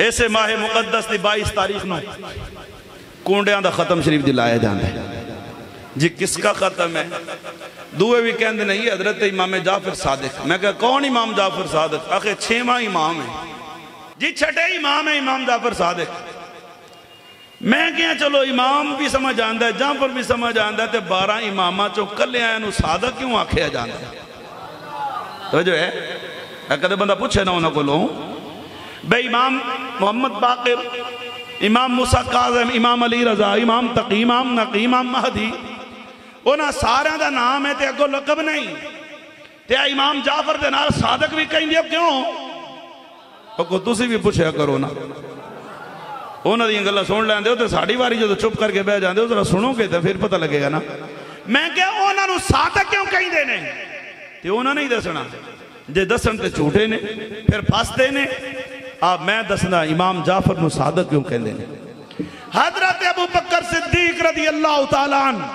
ऐसे माहे मुकद्दस की 22 तारीख को कूंडिया का खत्म शरीफ दिलाया जाता है जी। किसका खत्म है? दूए भी कहते नहीं हजरत इमाम जाफर सादिक। मैं कहा कौन इमाम जाफर सादिक? आखिर 6वां इमाम है जी, छठे इमाम है इमाम जाफर सादिक। मैं क्या चलो इमाम भी समझ आता है, जाफर भी समझ आता है, तो 12 इमामा चो कलिया सादिक क्यों आख्या जाता है? तो जो है कदे बंदा पूछे ना उन्होंने को भाई इमाम मोहम्मद बाकिर, इमाम मूसा काज़िम, इमाम अली रजा, इमाम तकी, इमाम नकी, इमाम महदी, उन्होंने सारे का नाम है तो अगो लकब नहीं। तो इमाम जाफर के नाल सादिक भी कहेंगे क्यों? तो तुसी भी पूछा करो ना, उन्होंने गल्लां सुन लैंदे हो तो साड़ी वारी जो चुप करके बह जाते हो जरा सुनोगे तो फिर पता लगेगा ना। मैं क्या उन्होंने सादिक क्यों कहेंगे ने? तो उन्होंने ही दसना, जे दसन तो झूठे ने फिर फसते ने। आप मैं दसना इमाम जाफर नूं सादिक क्यों कहते हैं? हजरत अबू बकर सिद्दीक रज़ी अल्लाह तआला अन्हु,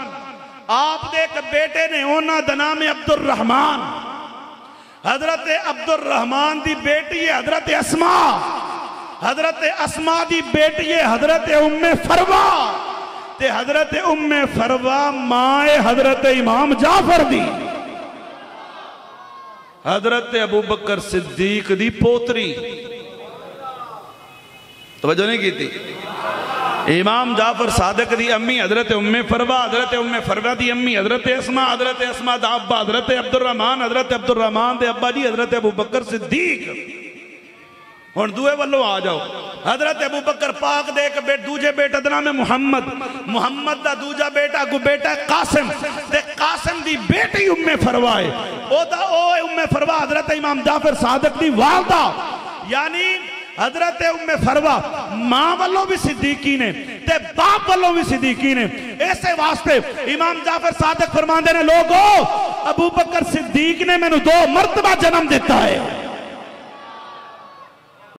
आप दे एक बेटे ने, उन्हां दा नाम है अब्दुल रहमान। हजरत अब्दुल रहमान दी बेटी है हजरत अस्मा, हजरत अस्मा दी बेटी है हजरत उम्मे फरवा, ते हजरत उम्मे फरवा मां है हजरत इमाम जाफर दी, हजरत अबू बकर सिद्दीक दी पोतरी। तवज्जो नहीं की थी? इमाम जाफर सादिक दी अम्मी हजरत उम्मे फरवा, हजरत उम्मे फरवा दी अम्मी हजरत अस्मा दा अब्बा हजरत अब्दुल रहमान दे अब्बा जी हजरत अबू बकर सिद्दीक। हुण दूए वालों आ जाओ, हजरत अबू बकर पाक दे एक दूजे बेटे दा नाम है मुहम्मद दा दूजा बेटा अगू बेटा कासिम, ते कासिम दी बेटी उम्मे फरवा है। ओ उम्मे फरवा हजरत इमाम जाफर सादिक दी वालदा, यानी हजरत उम्मे फरवा मां वालों भी सिद्दीकी ने ते बाप वालों भी सिद्दीकी ने। ऐसे वास्ते इमाम जाफर सादिक फरमांदे ने, लोगो अबू बकर सिद्दीक ने मैनू 2 मरतबा जन्म दिता है।